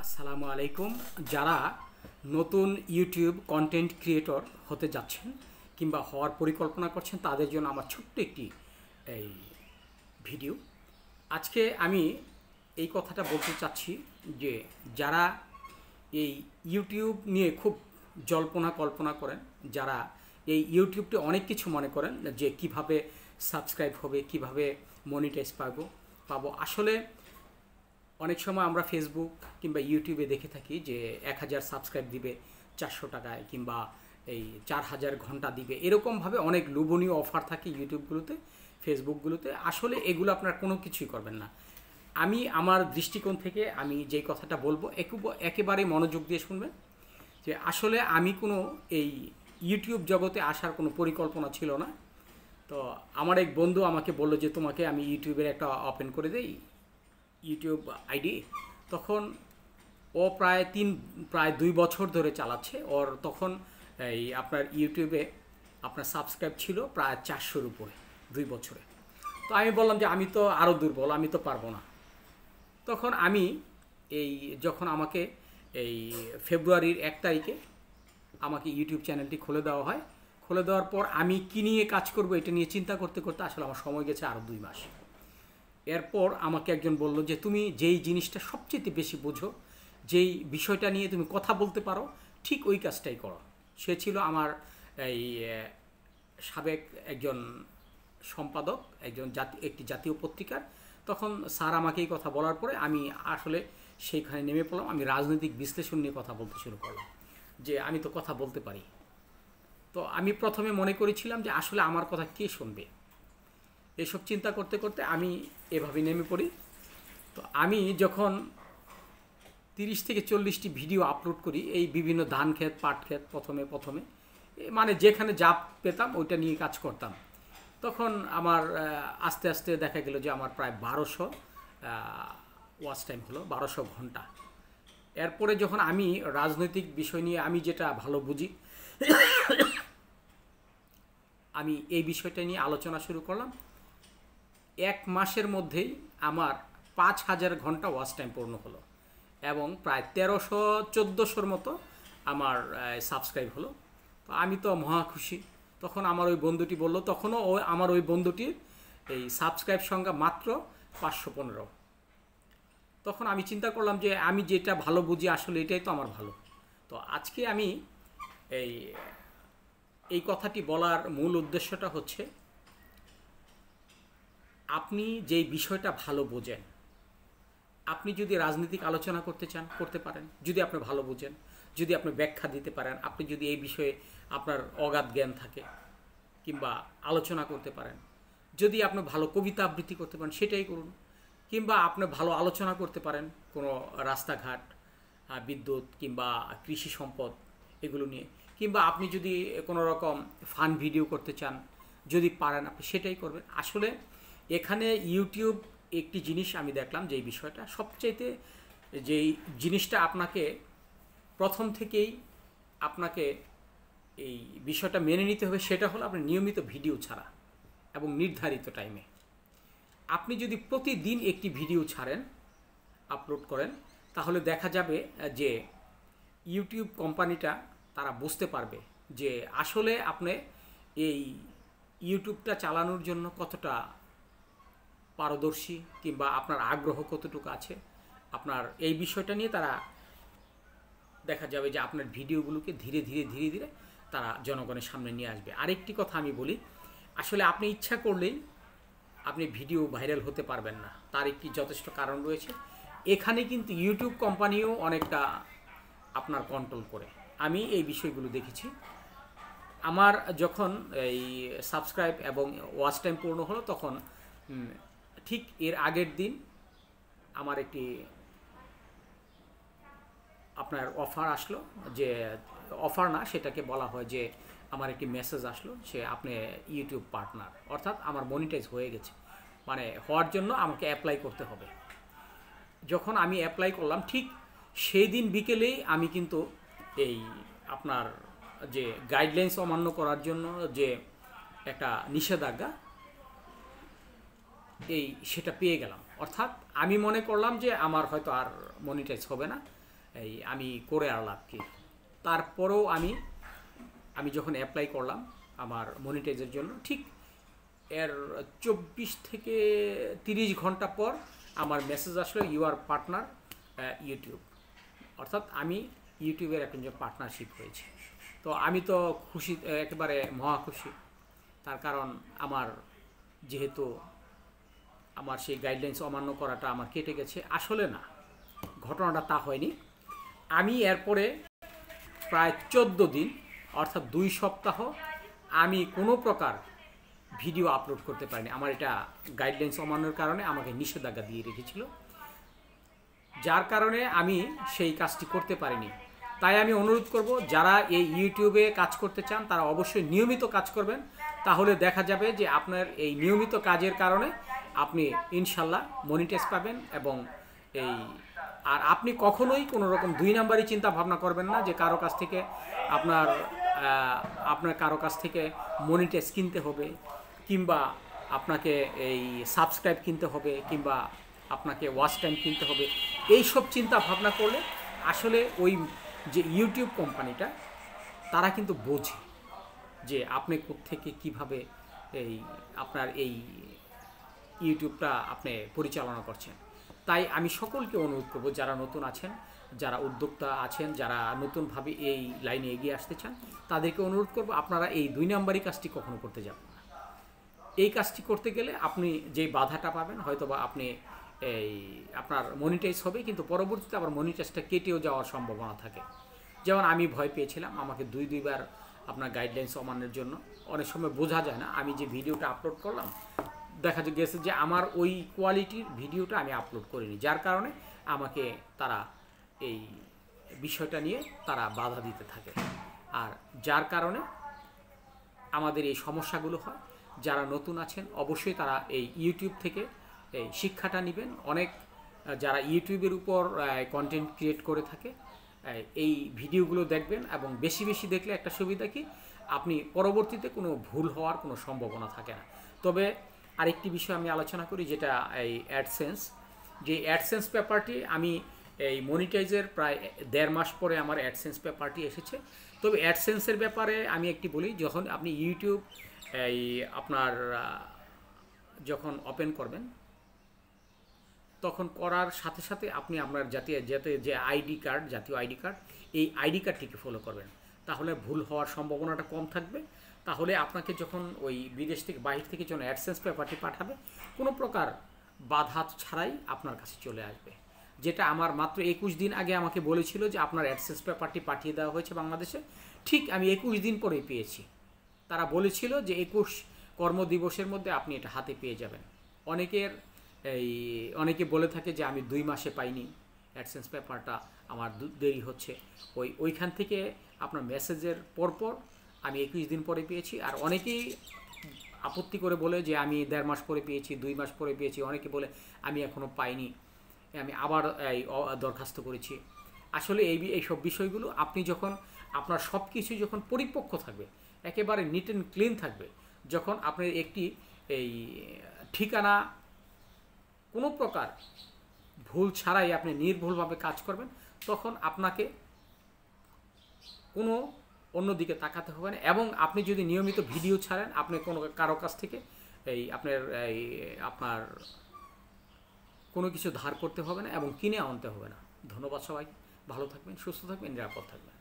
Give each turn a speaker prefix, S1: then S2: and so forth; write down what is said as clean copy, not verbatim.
S1: আসসালামু আলাইকুম। যারা নতুন ইউটিউব কন্টেন্ট ক্রিয়েটর হতে যাচ্ছেন কিংবা হওয়ার পরিকল্পনা করছেন তাদের জন্য আমার ছোট্ট একটি এই ভিডিও। আজকে আমি এই কথাটা বলতে চাচ্ছি যে যারা এই ইউটিউব নিয়ে খুব জল্পনা কল্পনা করেন, যারা এই ইউটিউবটি অনেক কিছু মনে করেন যে কিভাবে সাবস্ক্রাইব হবে, কিভাবে মনিটাইজ পাবো আসলে অনেক সময় আমরা ফেসবুক কিংবা ইউটিউবে দেখে থাকি যে 1000 সাবস্ক্রাইব দিবে 400 টাকায় কিংবা এই 4000 ঘন্টা দিবে, এরকমভাবে অনেক লোভনীয় অফার থাকে ইউটিউবগুলোতে, ফেসবুকগুলোতে। আসলে এগুলো আপনার কোনো কিছুই করবেন না। আমি আমার দৃষ্টিকোণ থেকে আমি যেই কথাটা বলবো একেবারে মনোযোগ দিয়ে শুনবেন যে আসলে আমি কোনো এই ইউটিউব জগতে আসার কোনো পরিকল্পনা ছিল না। তো আমার এক বন্ধু আমাকে বললো যে তোমাকে আমি ইউটিউবের একটা ওপেন করে দেই ইউটিউব আইডি। তখন ও প্রায় 2 বছর ধরে চালাচ্ছে। ওর তখন এই আপনার ইউটিউবে আপনার সাবস্ক্রাইব ছিল প্রায় 400-র উপরে 2 বছরে। তো আমি বললাম যে আমি তো আরও দুর্বল, আমি তো পারবো না। তখন আমি যখন আমাকে এই ফেব্রুয়ারির 1 তারিখে আমাকে ইউটিউব চ্যানেলটি খুলে দেওয়া হয়, খুলে দেওয়ার পর আমি কী নিয়ে কাজ করব এটা নিয়ে চিন্তা করতে করতে আসলে আমার সময় গেছে আরও 2 মাস। এরপর আমাকে একজন বলল যে তুমি যেই জিনিসটা সবচেয়ে বেশি বোঝো, যেই বিষয়টা নিয়ে তুমি কথা বলতে পারো, ঠিক ওই কাজটাই করো। সে ছিল আমার এই সাবেক একজন সম্পাদক, একটি জাতীয় পত্রিকার। তখন স্যার আমাকে এই কথা বলার পরে আমি আসলে সেইখানে নেমে পড়লাম। আমি রাজনৈতিক বিশ্লেষণ নিয়ে কথা বলতে শুরু করলাম যে আমি তো কথা বলতে পারি। তো আমি প্রথমে মনে করেছিলাম যে আসলে আমার কথা কে শুনবে, এসব চিন্তা করতে করতে আমি এভাবে নেমে পড়ি। তো আমি যখন 30 থেকে 40টি ভিডিও আপলোড করি এই বিভিন্ন ধান ক্ষেত, পাট ক্ষেত, প্রথমে মানে যেখানে যা পেতাম ওইটা নিয়ে কাজ করতাম। তখন আমার আস্তে আস্তে দেখা গেল যে আমার প্রায় 1200 ওয়াচ টাইম হলো, 1200 ঘন্টা। এরপরে যখন আমি রাজনৈতিক বিষয় নিয়ে আমি যেটা ভালো বুঝি আমি এই বিষয়টা নিয়ে আলোচনা শুরু করলাম। 1 মাসের মধ্যেই আমার 5000 ঘন্টা ওয়াচ টাইম পূর্ণ হলো এবং প্রায় 1300-1400-র মতো আমার সাবস্ক্রাইব হলো। তো আমি তো মহা খুশি। তখন আমার ওই বন্ধুটি বলল, তখনও আমার ওই বন্ধুটির এই সাবস্ক্রাইব সংখ্যা মাত্র 515। তখন আমি চিন্তা করলাম যে আমি যেটা ভালো বুঝি আসলে এটাই তো আমার ভালো। তো আজকে আমি এই কথাটি বলার মূল উদ্দেশ্যটা হচ্ছে আপনি যেই বিষয়টা ভালো বোঝেন, আপনি যদি রাজনৈতিক আলোচনা করতে চান করতে পারেন, যদি আপনি ভালো বোঝেন, যদি আপনি ব্যাখ্যা দিতে পারেন, আপনি যদি এই বিষয়ে আপনার অগাধ জ্ঞান থাকে কিংবা আলোচনা করতে পারেন, যদি আপনি ভালো কবিতা আবৃত্তি করতে পারেন সেটাই করুন, কিংবা আপনি ভালো আলোচনা করতে পারেন কোনো রাস্তাঘাট, বিদ্যুৎ কিংবা কৃষি সম্পদ এগুলো নিয়ে, কিংবা আপনি যদি কোনো রকম ফান ভিডিও করতে চান, যদি পারেন আপনি সেটাই করবেন। আসলে এখানে ইউটিউব একটি জিনিস আমি দেখলাম যে এই বিষয়টা সবচাইতে যেই জিনিসটা আপনাকে প্রথম থেকেই আপনাকে এই বিষয়টা মেনে নিতে হবে সেটা হলো আপনি নিয়মিত ভিডিও ছাড়া এবং নির্ধারিত টাইমে। আপনি যদি প্রতিদিন একটি ভিডিও ছাড়েন, আপলোড করেন, তাহলে দেখা যাবে যে ইউটিউব কোম্পানিটা তারা বুঝতে পারবে যে আসলে আপনি এই ইউটিউবটা চালানোর জন্য কতটা পারদর্শী কিংবা আপনার আগ্রহ কতটুকু আছে। আপনার এই বিষয়টা নিয়ে তারা দেখা যাবে যে আপনার ভিডিওগুলোকে ধীরে ধীরে তারা জনগণের সামনে নিয়ে আসবে। আরেকটি কথা আমি বলি, আসলে আপনি ইচ্ছা করলেই আপনি ভিডিও ভাইরাল হতে পারবেন না, তার একটি যথেষ্ট কারণ রয়েছে। এখানে কিন্তু ইউটিউব কোম্পানিও অনেকটা আপনার কন্ট্রোল করে। আমি এই বিষয়গুলো দেখেছি। আমার যখন এই সাবস্ক্রাইব এবং ওয়াচ টাইম পূর্ণ হলো তখন ঠিক এর আগের দিন আমার একটি আপনার অফার আসলো, যে অফার না সেটাকে বলা হয় যে আমার একটি মেসেজ আসলো সে আপনি ইউটিউব পার্টনার, অর্থাৎ আমার মনিটাইজ হয়ে গেছে, মানে হওয়ার জন্য আমাকে অ্যাপ্লাই করতে হবে। যখন আমি অ্যাপ্লাই করলাম ঠিক সেই দিন বিকেলেই আমি কিন্তু এই আপনার যে গাইডলাইন্স অমান্য করার জন্য যে একটা নিষেধাজ্ঞা সেটা পেয়ে গেলাম। অর্থাৎ আমি মনে করলাম যে আমার হয়তো আর মনিটাইজ হবে না, আমি করে আনলাম কি। তারপরেও আমি যখন অ্যাপ্লাই করলাম আমার মনিটাইজের জন্য, ঠিক এর 24 থেকে 30 ঘন্টা পর আমার মেসেজ আসলো, ইউ আর পার্টনার ইউটিউব, অর্থাৎ আমি ইউটিউবের একজন পার্টনারশিপ হয়েছে। তো আমি তো খুশি, একেবারে মহা খুশি। তার কারণ আমার যেহেতু আমার সেই গাইডলাইন্স অমান্য করাটা আমার কেটে গেছে। আসলে না, ঘটনাটা তা হয়নি। আমি এরপরে প্রায় 14 দিন অর্থাৎ 2 সপ্তাহ আমি কোনো প্রকার ভিডিও আপলোড করতে পারিনি। আমার এটা গাইডলাইন্স অমান্যের কারণে আমাকে নিষেধাজ্ঞা দিয়ে রেখেছিল, যার কারণে আমি সেই কাজটি করতে পারিনি। তাই আমি অনুরোধ করব, যারা এই ইউটিউবে কাজ করতে চান তারা অবশ্যই নিয়মিত কাজ করবেন। তাহলে দেখা যাবে যে আপনার এই নিয়মিত কাজের কারণে আপনি ইনশাল্লাহ মনিটাইজ পাবেন। এবং আর আপনি কখনোই কোনো রকম 2 নাম্বারই চিন্তা ভাবনা করবেন না যে কারো কাছ থেকে আপনার কারো কাছ থেকে মনিটাইজ কিনতে হবে, কিংবা আপনাকে এই সাবস্ক্রাইব কিনতে হবে, কিংবা আপনাকে ওয়াচ টাইম কিনতে হবে। এই সব চিন্তা ভাবনা করলে আসলে ওই যে ইউটিউব কোম্পানিটা তারা কিন্তু বোঝে যে আপনি কোত্থেকে কীভাবে আপনার এই ইউটিউবটা আপনি পরিচালনা করছেন। তাই আমি সকলকে অনুরোধ করব, যারা নতুন আছেন, যারা উদ্যোক্তা আছেন, যারা নতুনভাবে এই লাইনে এগিয়ে আসতে চান, তাদেরকে অনুরোধ করব আপনারা এই 2 নাম্বারই কাজটি কখনো করতে যাবেন না। এই কাজটি করতে গেলে আপনি যেই বাধাটা পাবেন, হয়তোবা আপনি আপনার মনিটাইজ হবে, কিন্তু পরবর্তীতে আবার মনিটাইজটা কেটেও যাওয়ার সম্ভাবনা থাকে। যেমন আমি ভয় পেয়েছিলাম, আমাকে 2 বার আপনার গাইডলাইন্স অমান্যের জন্য অনেক সময় বোঝা যায় না। আমি যে ভিডিওটা আপলোড করলাম, দেখা গেছে যে আমার ওই কোয়ালিটির ভিডিওটা আমি আপলোড করিনি, যার কারণে আমাকে তারা এই বিষয়টা নিয়ে তারা বাধা দিতে থাকে। আর যার কারণে আমাদের এই সমস্যাগুলো হয়। যারা নতুন আছেন অবশ্যই তারা এই ইউটিউব থেকে এই শিক্ষাটা নেবেন। অনেক যারা ইউটিউবের উপর কন্টেন্ট ক্রিয়েট করে থাকে এই ভিডিওগুলো দেখবেন, এবং বেশি বেশি দেখলে একটা সুবিধা কি, আপনি পরবর্তীতে কোনো ভুল হওয়ার কোনো সম্ভাবনা থাকে না। তবে আরেকটি বিষয় আমি আলোচনা করি, যেটা এই অ্যাডসেন্স। যে অ্যাডসেন্স পেপারটি আমি এই মনিটাইজের প্রায় 1.5 মাস পরে আমার অ্যাডসেন্স পেপারটি এসেছে। তবে অ্যাডসেন্সের ব্যাপারে আমি একটি বলি, যখন আপনি ইউটিউব আপনার যখন ওপেন করবেন, তখন করার সাথে সাথে আপনি আপনার জাতীয় যে আইডি কার্ড, জাতীয় আইডি কার্ড, এই আইডি কার্ডটিকে ফলো করবেন। তাহলে ভুল হওয়ার সম্ভাবনাটা কম থাকবে। তাহলে আপনাকে যখন ওই বিদেশ থেকে, বাহির থেকে যখন অ্যাডসেন্স পেপারটি পাঠাবে, কোনো প্রকার বাধা ছাড়াই আপনার কাছে চলে আসবে। যেটা আমার মাত্র 21 দিন আগে আমাকে বলেছিল যে আপনার অ্যাডসেন্স পেপারটি পাঠিয়ে দেওয়া হয়েছে বাংলাদেশে, ঠিক আমি 21 দিন পরেই পেয়েছি। তারা বলেছিল যে 21 কর্মদিবসের মধ্যে আপনি এটা হাতে পেয়ে যাবেন। অনেকে বলে থাকে যে আমি 2 মাসে পাইনি অ্যাডসেন্স পেপারটা, আমার দেরি হচ্ছে। ওইখান থেকে আপনার মেসেজের পরপর আমি 21 দিন পরে পেয়েছি। আর অনেকেই আপত্তি করে বলে যে আমি 1.5 মাস পরে পেয়েছি, 2 মাস পরে পেয়েছি। অনেকে বলে আমি এখনও পাইনি, আমি আবার দরখাস্ত করেছি। আসলে এই সব বিষয়গুলো আপনি যখন আপনার সব কিছু যখন পরিপক্ক থাকবে, একেবারে নিট অ্যান্ড ক্লিন থাকবে, যখন আপনার একটি ঠিকানা কোনো প্রকার ভুল ছাড়াই আপনি নির্ভুলভাবে কাজ করবেন, তখন আপনাকে কোনো অন্যদিকে তাকাতে হবে না। এবং আপনি যদি নিয়মিত ভিডিও ছাড়েন, আপনি কারো কাছ থেকে আপনার কোনো কিছু ধার করতে হবে না এবং কিনে আনতে হবে না। ধন্যবাদ সবাই, ভালো থাকবেন, সুস্থ থাকবেন, নিরাপদ থাকবেন।